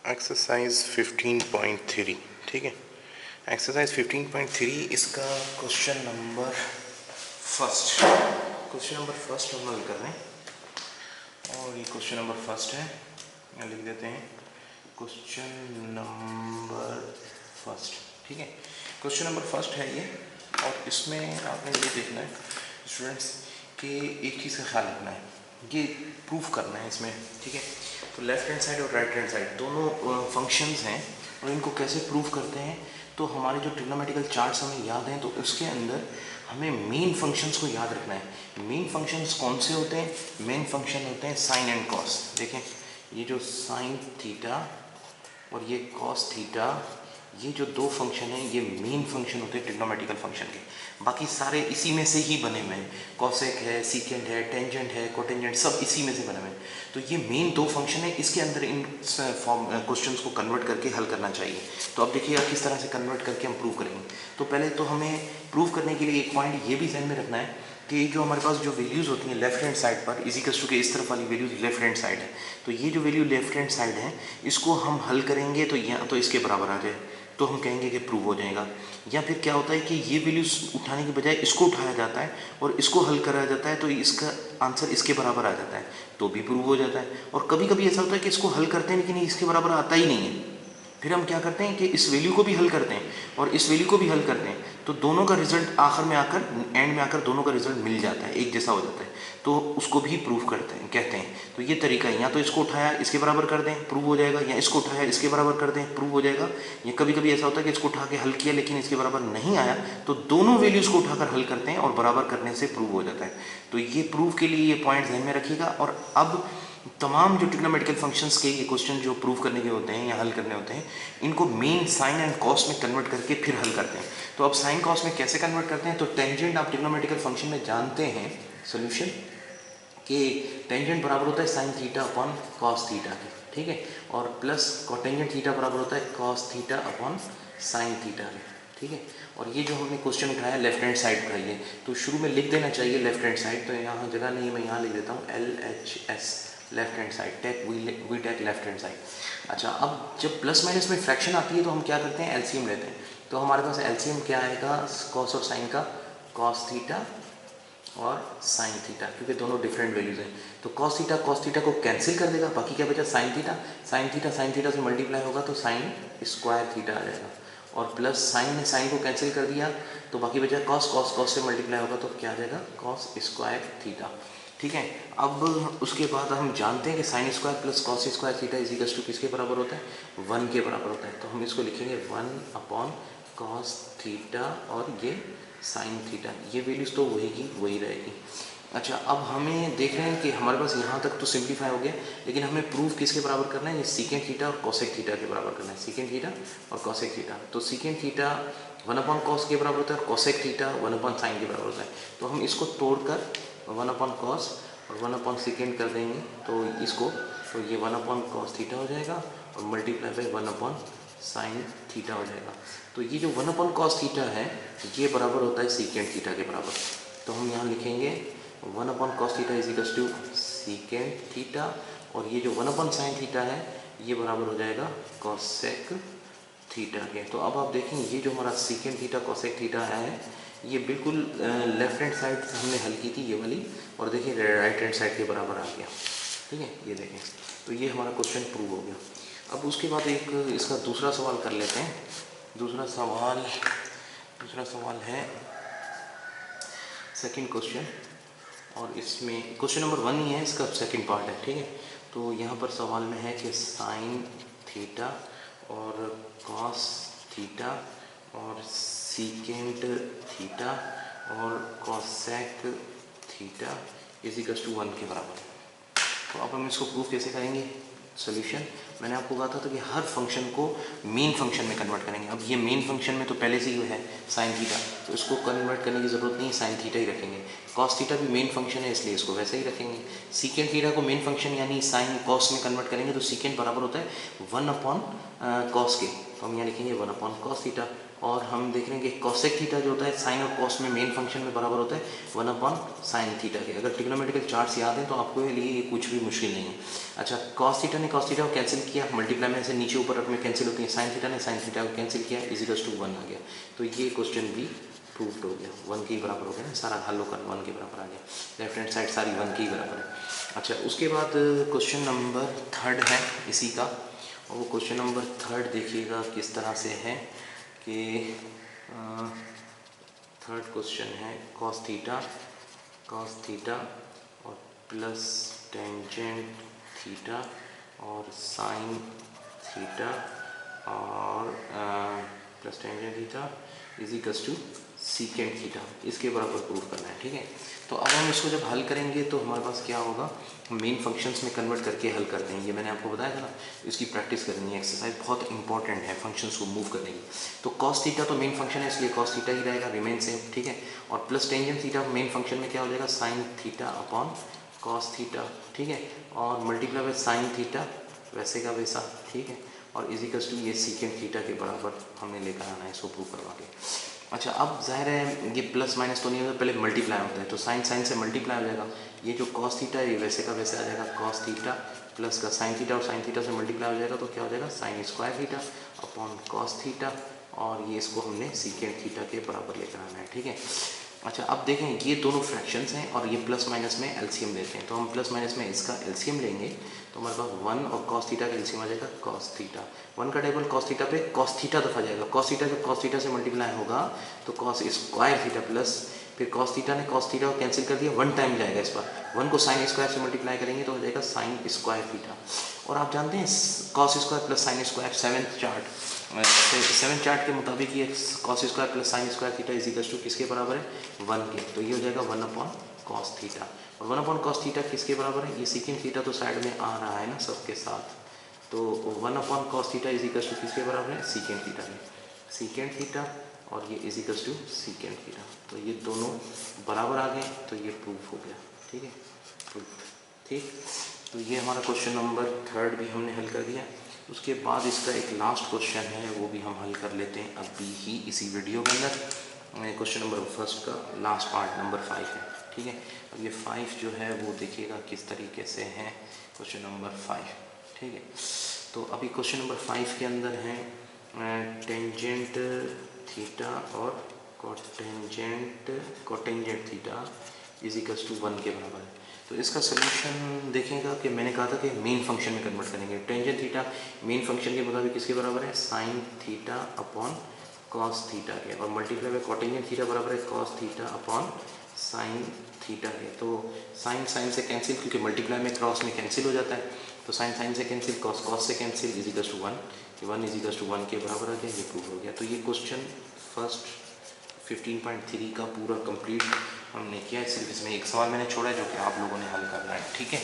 Exercise 15.3 ठीक है। Exercise 15.3 इसका क्वेश्चन नंबर फर्स्ट हम हल कर रहे हैं और ये क्वेश्चन नंबर फर्स्ट है। यहाँ लिख देते हैं क्वेश्चन नंबर फर्स्ट। ठीक है, क्वेश्चन नंबर फर्स्ट है ये। और इसमें आपने ये देखना है स्टूडेंट्स कि एक चीज़ का ख्याल रखना है, ये प्रूफ करना है इसमें। ठीक है, तो लेफ्ट हैंड साइड और राइट हैंड साइड दोनों फंक्शंस हैं और इनको कैसे प्रूव करते हैं। तो हमारे जो ट्रिग्नोमेट्रिकल चार्ट्स हमें याद हैं तो उसके अंदर हमें मेन फंक्शंस को याद रखना है। मेन फंक्शंस कौन से होते हैं? मेन फंक्शन होते हैं साइन एंड कॉस। देखें, ये जो साइन थीटा और ये कॉस थीटा, ये जो दो फंक्शन हैं ये मेन फंक्शन होते हैं ट्रिग्नोमेट्रिकल फंक्शन के। बाकी सारे इसी में से ही बने हुए हैं, कॉसेक है, सीकेंट है, टेंजेंट है, कोटेंजेंट, सब इसी में से बने हुए हैं। तो ये मेन दो फंक्शन है, इसके अंदर इन फॉर्म क्वेश्चंस को कन्वर्ट करके हल करना चाहिए। तो अब देखिएगा किस तरह से कन्वर्ट करके हम प्रूव करेंगे। तो पहले तो हमें प्रूव करने के लिए एक पॉइंट ये भी ध्यान में रखना है कि जो हमारे पास जो वैल्यूज़ होती हैं लेफ्ट हैंड साइड पर इजिकल्स टू के इस तरफ वाली वैल्यूज लेफ्ट हैंड साइड है। तो ये जो वैल्यू लेफ्ट हैंड साइड है इसको हम हल करेंगे तो यहाँ तो इसके बराबर आ जाए तो हम कहेंगे कि प्रूव हो जाएगा। या फिर क्या होता है कि ये वैल्यूज उठाने के बजाय इसको उठाया जाता है और इसको हल करा जाता है तो इसका आंसर इसके बराबर आ जाता है तो भी प्रूव हो जाता है। और कभी कभी ऐसा होता है कि इसको हल करते हैं लेकिन इसके बराबर आता ही नहीं है, फिर हम क्या करते हैं कि इस वैल्यू को भी हल करते हैं और इस वैल्यू को भी हल करते हैं तो दोनों का रिजल्ट आखिर में आकर एंड में आकर दोनों का रिजल्ट मिल जाता है, एक जैसा हो जाता है, तो उसको भी प्रूव करते हैं कहते हैं। तो ये तरीका है, या तो इसको उठाया इसके बराबर कर दें प्रूव हो जाएगा, या इसको उठाया इसके बराबर कर दें प्रूव हो जाएगा। या कभी कभी ऐसा होता है कि इसको उठा के हल किया लेकिन इसके बराबर नहीं आया तो दोनों वैल्यूज़ को उठाकर हल करते हैं और बराबर करने से प्रूव हो जाता है। तो ये प्रूव के लिए ये पॉइंट ध्यान में रखिएगा। और अब तमाम जो ट्रिग्नोमेट्रिकल फंक्शंस के ये क्वेश्चन जो प्रूव करने के होते हैं या हल करने होते हैं इनको मेन साइन एंड कॉस में कन्वर्ट करके फिर हल करते हैं। तो अब साइन कॉस में कैसे कन्वर्ट करते हैं? तो टेंजेंट आप ट्रिग्नोमेट्रिकल फंक्शन में जानते हैं सोल्यूशन कि टेंजेंट बराबर होता है sine theta upon cos theta के। ठीक है, और प्लस कोटेंजेंट थीटा बराबर होता है cos theta upon sine theta के। ठीक है, और ये जो हमने क्वेश्चन उठाया लेफ्ट हैंड साइड का ये तो शुरू में लिख देना चाहिए लेफ्ट हैंड साइड। तो यहाँ जगह नहीं, मैं यहाँ लिख देता हूँ LHS left hand side, take we take left hand side. अच्छा, अब जब प्लस माइनस में फ्रैक्शन आती है तो हम क्या करते हैं? एलसीएम लेते हैं। तो हमारे पास एलसीएम क्या आएगा कॉस और साइन का? कॉस थीटा और साइन थीटा, क्योंकि दोनों डिफरेंट वैल्यूज हैं। तो कॉस थीटा को कैंसिल कर देगा, बाकी क्या बचा? साइन थीटा से मल्टीप्लाई होगा तो साइन स्क्वायर थीटा आ जाएगा। और प्लस साइन ने साइन को कैंसिल कर दिया तो बाकी बचा कॉस से मल्टीप्लाई होगा तो क्या आ जाएगा? Cos square theta. ठीक है, अब उसके बाद हम जानते हैं कि sine square plus cos square theta is equal to किसके बराबर होता है? 1 के बराबर होता है। तो हम इसको लिखेंगे 1 अपॉन कॉस थीटा और ये साइन थीटा, ये वैल्यूज तो वही की वही रहेगी। अच्छा, अब हमें देख रहे हैं कि हमारे पास यहाँ तक तो सिंप्लीफाई हो गया लेकिन हमें प्रूफ किसके बराबर करना है? ये सीकेंट थीटा और कॉसेक थीटा के बराबर करना है। सीकेंट थीटा और कॉसेक थीटा, तो सीकेंट थीटा 1 अपॉन कॉस के बराबर होता है और कॉसेक थीटा 1 अपॉन साइन के बराबर होता है। तो हम इसको तोड़कर 1 अपॉन कॉस और 1 अपॉन सेकेंड कर देंगे तो इसको, तो ये 1 अपॉन कॉस थीटा हो जाएगा और multiply by 1 upon sine theta हो जाएगा। तो ये जो 1 अपॉन कॉस थीटा है ये बराबर होता है सीकेंट थीटा के बराबर। तो हम यहाँ लिखेंगे 1 upon cos theta is equal to secant theta और ये जो 1 अपॉन साइन थीटा है ये बराबर हो जाएगा कॉसेक थीटा के। तो अब आप देखें ये जो हमारा सीकेंट थीटा कॉसेक थीटा है ये बिल्कुल लेफ्ट हैंड साइड से हमने हल की थी ये वाली, और देखिए राइट हैंड साइड के बराबर आ गया। ठीक है, ये देखें, तो ये हमारा क्वेश्चन प्रूव हो गया। अब उसके बाद एक इसका दूसरा सवाल कर लेते हैं। दूसरा सवाल है सेकंड क्वेश्चन और इसमें क्वेश्चन नंबर 1 ही है, इसका सेकंड पार्ट है। ठीक है, तो यहाँ पर सवाल में है कि साइन थीटा और कॉस थीटा और सीकेंट थीटा और cosec theta is equal to 1 के बराबर। तो अब हम इसको प्रूफ कैसे करेंगे? सोल्यूशन मैंने आपको कहा था कि हर फंक्शन को मेन फंक्शन में कन्वर्ट करेंगे। अब ये मेन फंक्शन में तो पहले से ही है साइन थीटा, तो इसको कन्वर्ट करने की ज़रूरत नहीं है, साइन थीटा ही रखेंगे। कॉस थीटा भी मेन फंक्शन है इसलिए इसको वैसे ही रखेंगे। सीकेंट थीटा को मेन फंक्शन यानी साइन कॉस में कन्वर्ट करेंगे तो सीकेंट बराबर होता है 1 अपॉन कॉस के, तो हम यहाँ लिखेंगे 1 अपॉन कॉस थीटा। और हम देख रहे हैं कि कॉसेक थीटा जो होता है साइन और कॉस में मेन फंक्शन में बराबर होता है 1/sin थीटा के। अगर ट्रिग्नोमेट्रिकल चार्ट्स याद हैं तो आपको लिए ये कुछ भी मुश्किल नहीं है। अच्छा, कॉस थीटा ने कॉस थीटा को कैंसिल किया, मल्टीप्लाई में से नीचे ऊपर में कैंसिल होती है, साइन थीटा ने साइन थीटा को कैंसिल किया, इजिकल्स टू 1 आ गया। तो ये क्वेश्चन भी प्रूव्ड हो गया, 1 के बराबर हो गया ना, सारा हल होकर 1 के बराबर आ गया, लेफ्ट हैंड साइड सारी 1 के बराबर है। अच्छा, उसके बाद क्वेश्चन नंबर 3 है इसी का, और वो क्वेश्चन नंबर 3 देखिएगा किस तरह से है कि 3rd क्वेश्चन है कॉस थीटा और प्लस टेंजेंट थीटा और साइन थीटा और plus tangent theta is equals to secant theta, इसके बराबर प्रूव करना है। ठीक है, तो अब हम इसको जब हल करेंगे तो हमारे पास क्या होगा, मेन फंक्शंस में कन्वर्ट करके हल करते हैं। ये मैंने आपको बताया था ना, इसकी प्रैक्टिस करनी है, एक्सरसाइज बहुत इंपॉर्टेंट है फंक्शंस को मूव करने की। तो कॉस थीटा तो मेन फंक्शन है, इसलिए कॉस थीटा ही रहेगा, रिमेन सेम। ठीक है, और plus tangent theta main function में क्या हो जाएगा, sign theta upon cos theta. ठीक है, और मल्टीप्लाई बाय साइन थीटा वैसे का वैसा। ठीक है, और इजिकल्स टू ये सीकेंट थीटा के बराबर हमने लेकर आना है इसको प्रूव करवा के। अच्छा, अब जाहिर है ये प्लस माइनस तो नहीं होता, पहले मल्टीप्लाई होता है, तो साइन साइन से मल्टीप्लाई हो जाएगा। ये जो कॉस थीटा है ये वैसे का वैसे आ जाएगा, कॉस थीटा प्लस का साइन थीटा और साइन थीटा से मल्टीप्लाई हो जाएगा, तो क्या हो जाएगा, sign square theta upon cos theta, और ये इसको हमने सीकेंट थीटा के बराबर लेकर आना है। ठीक है, अच्छा, अब देखें ये दोनों फ्रैक्शंस हैं और ये प्लस माइनस में एलसीएम लेते हैं, तो हम प्लस माइनस में इसका एलसीएम लेंगे तो हमारे पास 1 और कॉस थीटा का एलसीएम आ जाएगा कॉस थीटा। 1 का टेबल कॉस थीटा पे कॉस थीटा दफा जाएगा, कॉस थीटा जब कॉस थीटा से मल्टीप्लाई होगा तो कॉस स्क्वायर थीटा प्लस फिर कॉस थीटा ने कॉस थीटा को कैंसिल कर दिया, 1 टाइम जाएगा इस बार, 1 को साइन स्क्वायर से मल्टीप्लाई करेंगे तो हो जाएगा साइन स्क्वायर थीटा। और आप जानते हैं cos square plus sine square 7th chart के मुताबिक ये cos square plus sine square theta is equal to किसके बराबर है, 1 के। तो ये हो जाएगा 1 अपॉन कॉस थीटा, और 1 अपॉन कॉस थीटा किसके बराबर है, ये सीकेंट थीटा तो साइड में आ रहा है ना सबके साथ, तो 1 upon cos theta is equal to किसके बराबर है, सीकेंट थीटा में, सीकेंट थीटा और ये is equal to secant theta, तो ये दोनों बराबर आ गए, तो ये प्रूफ हो गया। ठीक है, प्रूफ। ठीक, तो ये हमारा क्वेश्चन नंबर 3 भी हमने हल कर दिया। उसके बाद इसका एक लास्ट क्वेश्चन है वो भी हम हल कर लेते हैं अभी ही इसी वीडियो के अंदर। क्वेश्चन नंबर 1 का लास्ट पार्ट नंबर 5 है। ठीक है, अब ये 5 जो है वो देखिएगा किस तरीके से है, क्वेश्चन नंबर 5। ठीक है, तो अभी क्वेश्चन नंबर 5 के अंदर है टेंजेंट थीटा और cotangent theta is equals to 1 के बराबर है। तो इसका सोल्यूशन देखेगा कि मैंने कहा था कि मेन फंक्शन में कन्वर्ट करेंगे। टेंजेंट थीटा मेन फंक्शन के मुताबिक किसके बराबर है, sine theta upon cos theta के, और मल्टीप्लाई बाय कोटेंजेंट थीटा बराबर है cos theta upon sine theta के। तो साइन साइन से कैंसिल, क्योंकि मल्टीप्लाई में क्रॉस में कैंसिल हो जाता है, तो साइन साइन से कैंसिल, कॉस कॉस से cancel, is equals to 1, 1 is equals to 1 के बराबर आ गया, ये प्रूव हो गया। तो ये क्वेश्चन फर्स्ट 15.3 का पूरा कंप्लीट हमने किया है। सिर्फ इसमें एक सवाल मैंने छोड़ा है जो कि आप लोगों ने हल करना है। ठीक है।